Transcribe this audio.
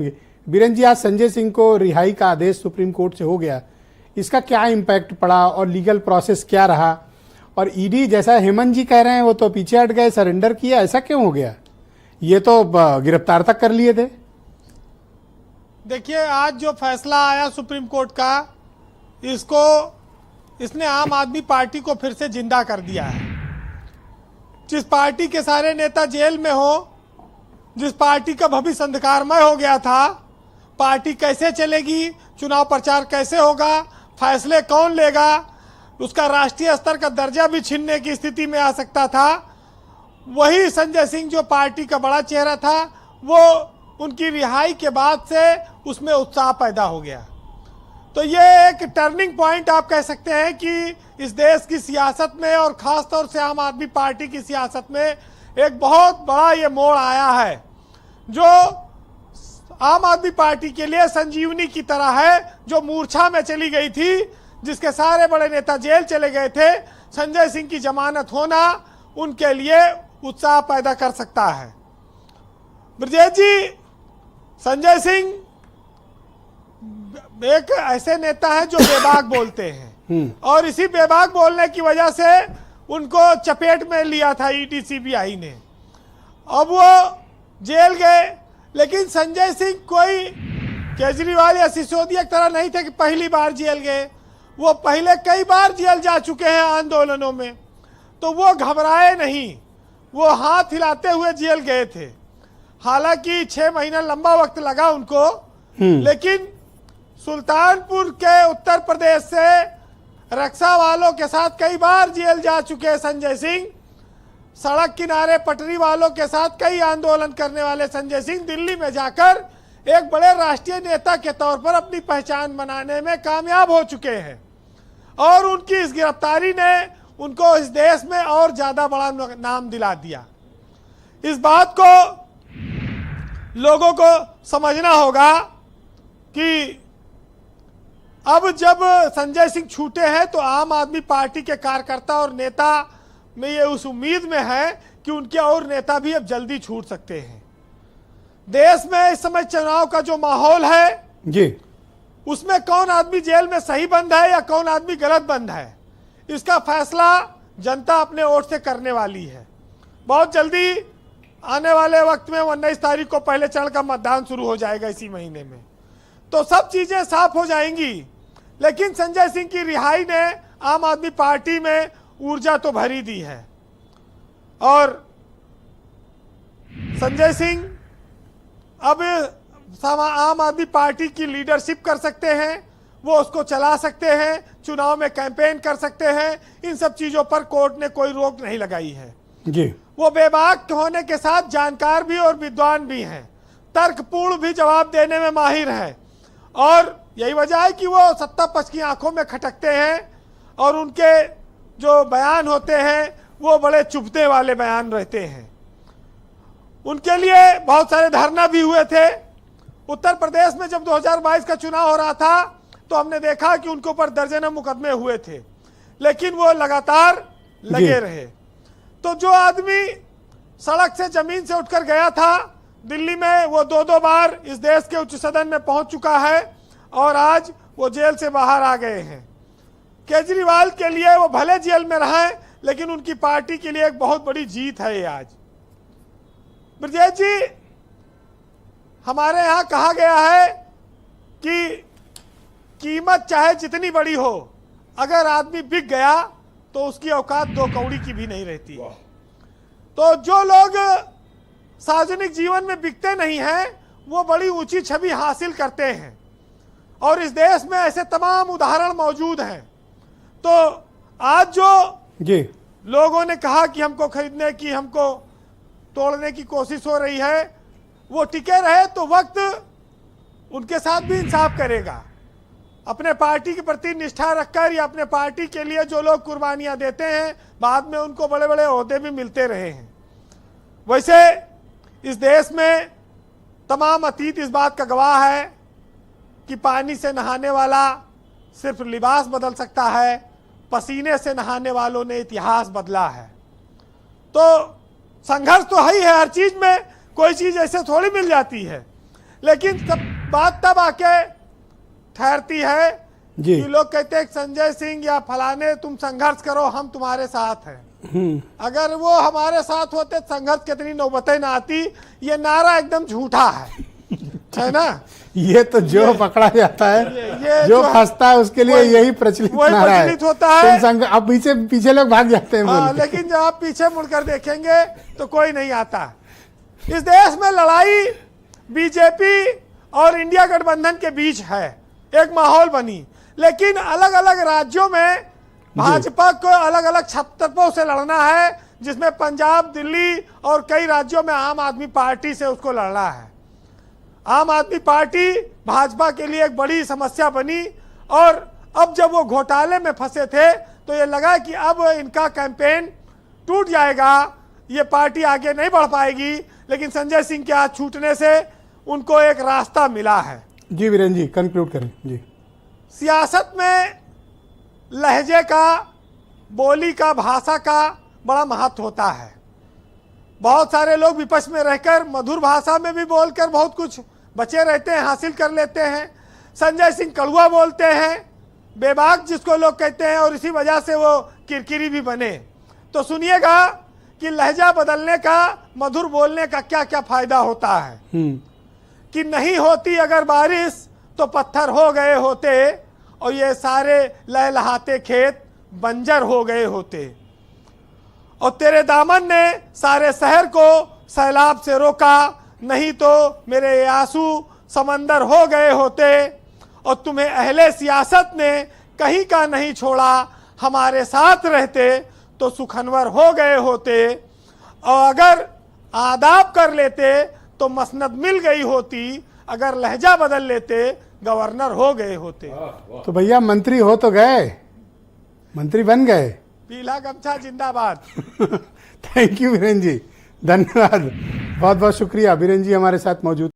बीरेन जी, आज संजय सिंह को रिहाई का आदेश सुप्रीम कोर्ट से हो गया, इसका क्या इम्पैक्ट पड़ा और लीगल प्रोसेस क्या रहा? और ईडी, जैसा हेमंत जी कह रहे हैं, वो तो पीछे हट गए, सरेंडर किया, ऐसा क्यों हो गया? ये तो गिरफ्तार तक कर लिए थे। देखिए, आज जो फैसला आया सुप्रीम कोर्ट का, इसने आम आदमी पार्टी को फिर से जिंदा कर दिया है। जिस पार्टी के सारे नेता जेल में हो, जिस पार्टी का भविष्य अंधकारमय हो गया था, पार्टी कैसे चलेगी, चुनाव प्रचार कैसे होगा, फैसले कौन लेगा, उसका राष्ट्रीय स्तर का दर्जा भी छीनने की स्थिति में आ सकता था, वही संजय सिंह जो पार्टी का बड़ा चेहरा था, वो उनकी रिहाई के बाद से उसमें उत्साह पैदा हो गया। तो ये एक टर्निंग पॉइंट आप कह सकते हैं कि इस देश की सियासत में और खास तौर से आम आदमी पार्टी की सियासत में एक बहुत बड़ा ये मोड़ आया है, जो आम आदमी पार्टी के लिए संजीवनी की तरह है, जो मूर्छा में चली गई थी, जिसके सारे बड़े नेता जेल चले गए थे। संजय सिंह की जमानत होना उनके लिए उत्साह पैदा कर सकता है। ब्रजेश जी, संजय सिंह एक ऐसे नेता हैं जो बेबाक बोलते हैं, और इसी बेबाक बोलने की वजह से उनको चपेट में लिया था ईडी सीबीआई ने। अब वो जेल गए, लेकिन संजय सिंह कोई केजरीवाल या सिसोदिया की तरह नहीं थे कि पहली बार जेल गए। वो पहले कई बार जेल जा चुके हैं आंदोलनों में, तो वो घबराए नहीं, वो हाथ हिलाते हुए जेल गए थे। हालांकि 6 महीना लंबा वक्त लगा उनको, लेकिन सुल्तानपुर के उत्तर प्रदेश से रक्षा वालों के साथ कई बार जेल जा चुके संजय सिंह, सड़क किनारे पटरी वालों के साथ कई आंदोलन करने वाले संजय सिंह दिल्ली में जाकर एक बड़े राष्ट्रीय नेता के तौर पर अपनी पहचान बनाने में कामयाब हो चुके हैं। और उनकी इस गिरफ्तारी ने उनको इस देश में और ज्यादा बड़ा नाम दिला दिया। इस बात को लोगों को समझना होगा कि अब जब संजय सिंह छूटे हैं, तो आम आदमी पार्टी के कार्यकर्ता और नेता में ये उस उम्मीद में है कि उनके और नेता भी अब जल्दी छूट सकते हैं। देश में इस समय चुनाव का जो माहौल है जी, उसमें कौन आदमी जेल में सही बंद है या कौन आदमी गलत बंद है, इसका फैसला जनता अपने ओर से करने वाली है। बहुत जल्दी आने वाले वक्त में 19 तारीख को पहले चरण का मतदान शुरू हो जाएगा इसी महीने में, तो सब चीजें साफ हो जाएंगी। लेकिन संजय सिंह की रिहाई ने आम आदमी पार्टी में ऊर्जा तो भरी दी है, और संजय सिंह अब आम आदमी पार्टी की लीडरशिप कर सकते हैं, वो उसको चला सकते हैं, चुनाव में कैंपेन कर सकते हैं। इन सब चीजों पर कोर्ट ने कोई रोक नहीं लगाई है जी। वो बेबाक होने के साथ जानकार भी और विद्वान भी हैं, तर्कपूर्ण भी जवाब देने में माहिर हैं, और यही वजह है कि वो सत्ता पक्ष की आंखों में खटकते हैं, और उनके जो बयान होते हैं वो बड़े चुभने वाले बयान रहते हैं। उनके लिए बहुत सारे धरना भी हुए थे। उत्तर प्रदेश में जब 2022 का चुनाव हो रहा था, तो हमने देखा कि उनके ऊपर दर्जनों मुकदमे हुए थे, लेकिन वो लगातार लगे रहे। तो जो आदमी सड़क से जमीन से उठकर गया था दिल्ली में, वो 2-2 बार इस देश के उच्च सदन में पहुंच चुका है, और आज वो जेल से बाहर आ गए हैं। केजरीवाल के लिए वो भले जेल में रहे, लेकिन उनकी पार्टी के लिए एक बहुत बड़ी जीत है ये आज। ब्रजेश जी, हमारे यहाँ कहा गया है कि कीमत चाहे जितनी बड़ी हो, अगर आदमी बिक गया तो उसकी औकात 2 कौड़ी की भी नहीं रहती। तो जो लोग सार्वजनिक जीवन में बिकते नहीं हैं, वो बड़ी ऊंची छवि हासिल करते हैं, और इस देश में ऐसे तमाम उदाहरण मौजूद हैं। तो आज जो जी लोगों ने कहा कि हमको खरीदने की, हमको तोड़ने की कोशिश हो रही है, वो टिके रहे तो वक्त उनके साथ भी इंसाफ करेगा। अपने पार्टी के प्रति निष्ठा रखकर या अपने पार्टी के लिए जो लोग कुर्बानियां देते हैं, बाद में उनको बड़े बड़े ओहदे भी मिलते रहे हैं। वैसे इस देश में तमाम अतीत इस बात का गवाह है कि पानी से नहाने वाला सिर्फ लिबास बदल सकता है, पसीने से नहाने वालों ने इतिहास बदला है। तो संघर्ष तो है ही है, हर चीज में कोई चीज ऐसे थोड़ी मिल जाती है, लेकिन बात तब आके ठहरती है जी। कि लोग कहते हैं संजय सिंह या फलाने तुम संघर्ष करो, हम तुम्हारे साथ हैं। अगर वो हमारे साथ होते संघर्ष कितनी नौबतें ना आती। ये नारा एकदम झूठा है ना। ये तो जो पकड़ा जाता है, ये जो फंसता है उसके लिए यही प्रचलित नारा है। होता है। अब पीछे लोग भाग जाते हैं। हाँ, लेकिन जब आप पीछे मुड़कर देखेंगे तो कोई नहीं आता। इस देश में लड़ाई बीजेपी और इंडिया गठबंधन के बीच है, एक माहौल बनी, लेकिन अलग अलग राज्यों में भाजपा को अलग अलग छत्तरों से लड़ना है, जिसमें पंजाब, दिल्ली और कई राज्यों में आम आदमी पार्टी से उसको लड़ना है। आम आदमी पार्टी भाजपा के लिए एक बड़ी समस्या बनी, और अब जब वो घोटाले में फंसे थे तो ये लगा कि अब इनका कैंपेन टूट जाएगा, ये पार्टी आगे नहीं बढ़ पाएगी। लेकिन संजय सिंह के हाथ छूटने से उनको एक रास्ता मिला है। जी वीरेंद्र जी, कंक्लूड करें जी। सियासत में लहजे का, बोली का, भाषा का बड़ा महत्व होता है। बहुत सारे लोग विपक्ष में रहकर मधुर भाषा में भी बोलकर बहुत कुछ बचे रहते हैं, हासिल कर लेते हैं। संजय सिंह कड़वा बोलते हैं, बेबाक जिसको लोग कहते हैं, और इसी वजह से वो किरकिरी भी बने। तो सुनिएगा कि लहजा बदलने का, मधुर बोलने का क्या क्या फायदा होता है। कि नहीं होती अगर बारिश तो पत्थर हो गए होते, और ये सारे लहलहाते खेत बंजर हो गए होते। और तेरे दामन ने सारे शहर को सैलाब से रोका, नहीं तो मेरे ये आंसू समंदर हो गए होते। और तुम्हें अहले सियासत ने कहीं का नहीं छोड़ा, हमारे साथ रहते तो सुखनवर हो गए होते। और अगर आदाब कर लेते तो मसनद मिल गई होती, अगर लहजा बदल लेते गवर्नर हो गए होते। तो भैया मंत्री हो तो गए, मंत्री बन गए। पीला गमछा जिंदाबाद। थैंक यू वीरेंद्र जी, धन्यवाद, बहुत बहुत शुक्रिया। वीरेंद्र जी हमारे साथ मौजूद